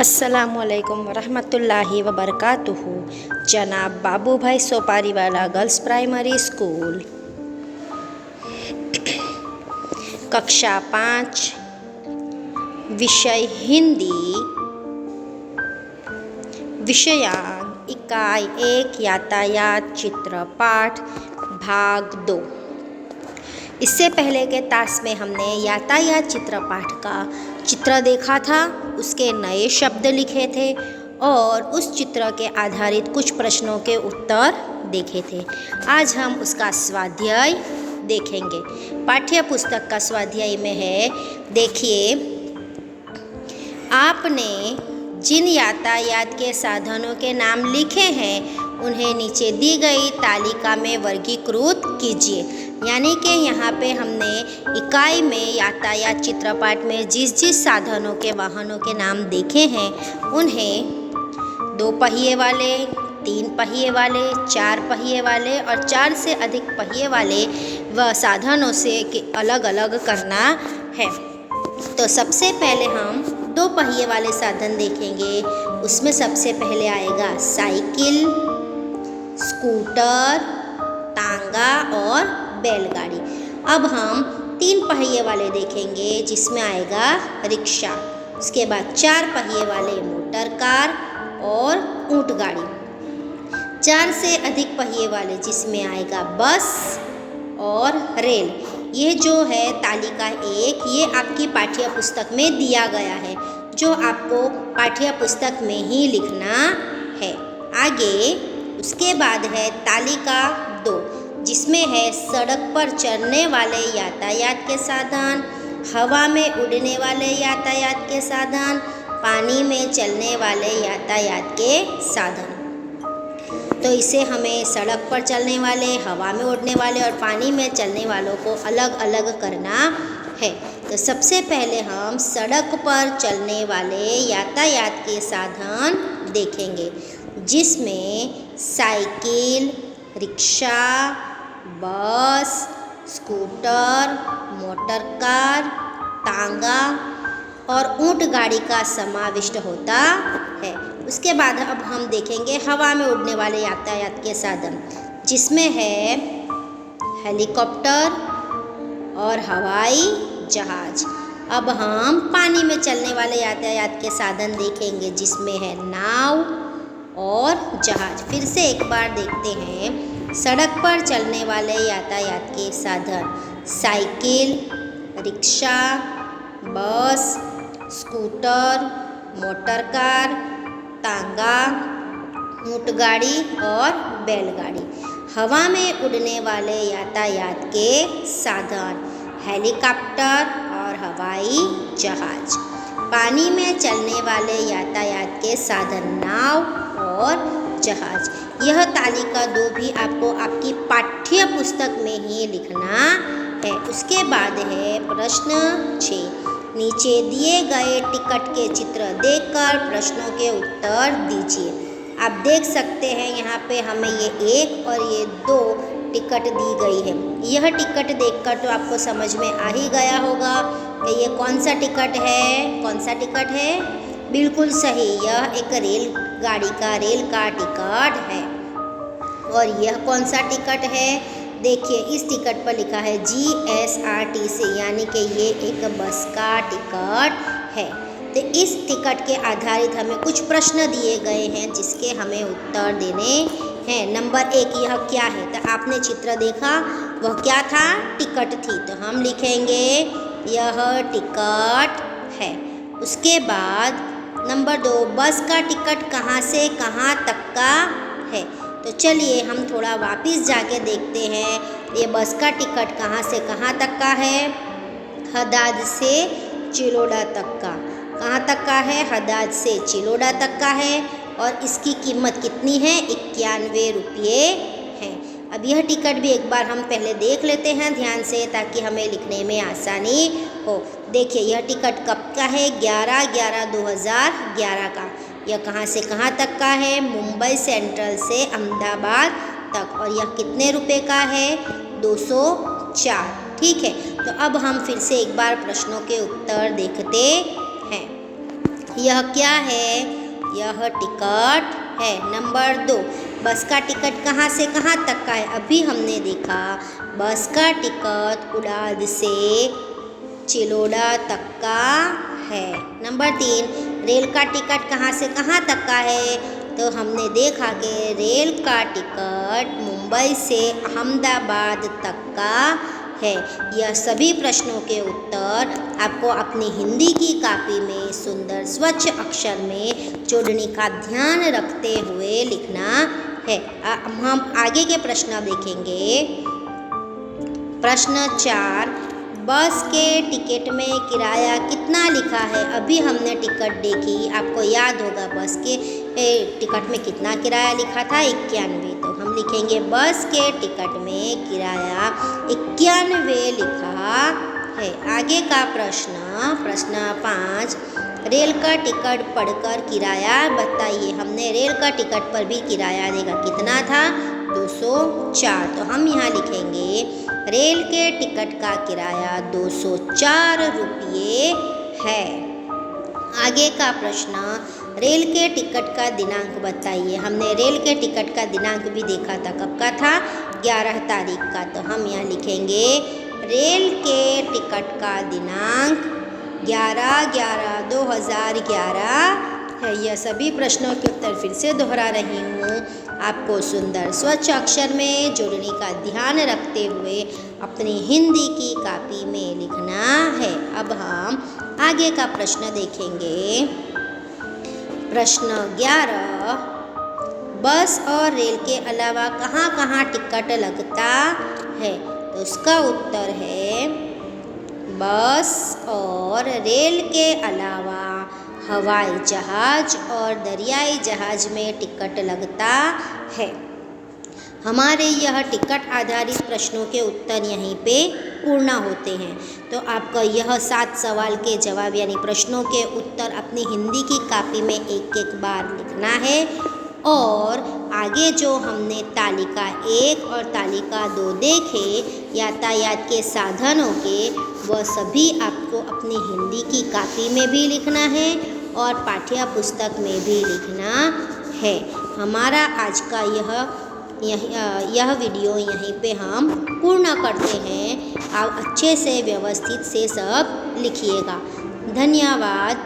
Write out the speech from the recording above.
अस्सलामुअलैकुम वरहमतुल्लाहि वबरकातुहू। जनाब बाबूभाई सोपारीवाला गर्ल्स प्राइमरी स्कूल, कक्षा 5, विषय हिंदी, विषयांक इकाई 1 यातायात चित्रपाठ भाग 2। इससे पहले के टास्क में हमने यातायात चित्रपाठ का चित्र देखा था, उसके नए शब्द लिखे थे और उस चित्र के आधारित कुछ प्रश्नों के उत्तर देखे थे। आज हम उसका स्वाध्याय देखेंगे। पाठ्य पुस्तक का स्वाध्याय में है, देखिए, आपने जिन यातायात के साधनों के नाम लिखे हैं उन्हें नीचे दी गई तालिका में वर्गीकृत कीजिए। यानी कि यहाँ पे हमने इकाई में यातायात चित्रपाठ में जिस जिस साधनों के वाहनों के नाम देखे हैं उन्हें 2 पहिए वाले, 3 पहिए वाले, 4 पहिए वाले और 4 से अधिक पहिए वाले व साधनों से अलग अलग करना है। तो सबसे पहले हम 2 पहिए वाले साधन देखेंगे। उसमें सबसे पहले आएगा साइकिल, स्कूटर, तांगा और बैलगाड़ी। अब हम 3 पहिए वाले देखेंगे जिसमें आएगा रिक्शा। उसके बाद 4 पहिए वाले मोटर कार और ऊंट गाड़ी। 4 से अधिक पहिए वाले जिसमें आएगा बस और रेल। ये जो है तालिका 1, ये आपकी पाठ्य पुस्तक में दिया गया है, जो आपको पाठ्य पुस्तक में ही लिखना है। आगे उसके बाद है तालिका 2, जिसमें है सड़क पर चलने वाले यातायात के साधन, हवा में उड़ने वाले यातायात के साधन, पानी में चलने वाले यातायात के साधन। तो इसे हमें सड़क पर चलने वाले, हवा में उड़ने वाले और पानी में चलने वालों को अलग अलग करना है। तो सबसे पहले हम सड़क पर चलने वाले यातायात के साधन देखेंगे, जिसमें साइकिल, रिक्शा, बस, स्कूटर, मोटर कार, तांगा और ऊंट गाड़ी का समाविष्ट होता है। उसके बाद अब हम देखेंगे हवा में उड़ने वाले यातायात के साधन, जिसमें है हेलीकॉप्टर और हवाई जहाज। अब हम पानी में चलने वाले यातायात के साधन देखेंगे, जिसमें है नाव और जहाज। फिर से एक बार देखते हैं, सड़क पर चलने वाले यातायात के साधन साइकिल, रिक्शा, बस, स्कूटर, मोटर कार, तांगा, ऊंट गाड़ी और बैलगाड़ी। हवा में उड़ने वाले यातायात के साधन हेलीकॉप्टर और हवाई जहाज। पानी में चलने वाले यातायात के साधन नाव और जहाज। यह तालिका 2 भी आपको आपकी पाठ्य पुस्तक में ही लिखना है। उसके बाद है प्रश्न 6। नीचे दिए गए टिकट के चित्र देखकर प्रश्नों के उत्तर दीजिए। आप देख सकते हैं यहाँ पे हमें ये 1 और ये 2 टिकट दी गई है। यह टिकट देखकर तो आपको समझ में आ ही गया होगा कि ये कौन सा टिकट है। कौन सा टिकट है? बिल्कुल सही, यह एक रेल का टिकट है। और यह कौन सा टिकट है? देखिए, इस टिकट पर लिखा है GSRTC, यानी कि ये एक बस का टिकट है। तो इस टिकट के आधारित हमें कुछ प्रश्न दिए गए हैं जिसके हमें उत्तर देने हैं। नंबर 1, यह क्या है? तो आपने चित्र देखा, वह क्या था? टिकट थी। तो हम लिखेंगे यह टिकट है। उसके बाद नंबर 2, बस का टिकट कहाँ से कहाँ तक का है? तो चलिए हम थोड़ा वापस जाके देखते हैं, ये बस का टिकट कहाँ से कहाँ तक का है? हदाद से चिलोड़ा तक का। कहाँ तक का है? हदाद से चिलोड़ा तक का है। और इसकी कीमत कितनी है? 91 रुपये है। अब यह टिकट भी एक बार हम पहले देख लेते हैं ध्यान से, ताकि हमें लिखने में आसानी हो। देखिए, यह टिकट कब का है? 11/11/2011 का। यह कहाँ से कहाँ तक का है? मुंबई सेंट्रल से अहमदाबाद तक। और यह कितने रुपए का है? 204। ठीक है, तो अब हम फिर से एक बार प्रश्नों के उत्तर देखते हैं। यह क्या है? यह टिकट है। नंबर 2, बस का टिकट कहाँ से कहाँ तक का है? अभी हमने देखा बस का टिकट उड़ाद से चिलोड़ा तक का है। नंबर 3, रेल का टिकट कहाँ से कहाँ तक का है? तो हमने देखा कि रेल का टिकट मुंबई से अहमदाबाद तक का है। यह सभी प्रश्नों के उत्तर आपको अपनी हिंदी की कॉपी में सुंदर स्वच्छ अक्षर में जोड़ने का ध्यान रखते हुए लिखना है। हम आगे के प्रश्न देखेंगे। प्रश्न 4, बस के टिकट में किराया कितना लिखा है? अभी हमने टिकट देखी, आपको याद होगा बस के टिकट में कितना किराया लिखा था? 91। तो हम लिखेंगे बस के टिकट में किराया 91 लिखा है। आगे का प्रश्न 5, रेल का टिकट पढ़कर किराया बताइए। हमने रेल का टिकट पर भी किराया देखा, कितना था? 204। तो हम यहाँ लिखेंगे रेल के टिकट का किराया 204 रुपये है। आगे का प्रश्न, रेल के टिकट का दिनांक बताइए। हमने रेल के टिकट का दिनांक भी देखा था, कब का था? 11 तारीख का। तो हम यहाँ लिखेंगे रेल के टिकट का दिनांक 11/11/2011 है। यह सभी प्रश्नों के उत्तर फिर से दोहरा रही हूँ। आपको सुंदर स्वच्छ अक्षर में जोड़ने का ध्यान रखते हुए अपनी हिंदी की कॉपी में लिखना है। अब हम आगे का प्रश्न देखेंगे। प्रश्न 11, बस और रेल के अलावा कहाँ कहाँ टिकट लगता है? तो उसका उत्तर है बस और रेल के अलावा हवाई जहाज और दरियाई जहाज में टिकट लगता है। हमारे यह टिकट आधारित प्रश्नों के उत्तर यहीं पे पूर्ण होते हैं। तो आपका यह 7 सवाल के जवाब यानी प्रश्नों के उत्तर अपनी हिंदी की कॉपी में एक एक बार लिखना है। और आगे जो हमने तालिका 1 और तालिका 2 देखे यातायात के साधनों के, वह सभी आपको अपनी हिंदी की कॉपी में भी लिखना है और पाठ्य पुस्तक में भी लिखना है। हमारा आज का यह वीडियो यहीं पे हम पूर्ण करते हैं। आप अच्छे से व्यवस्थित से सब लिखिएगा। धन्यवाद।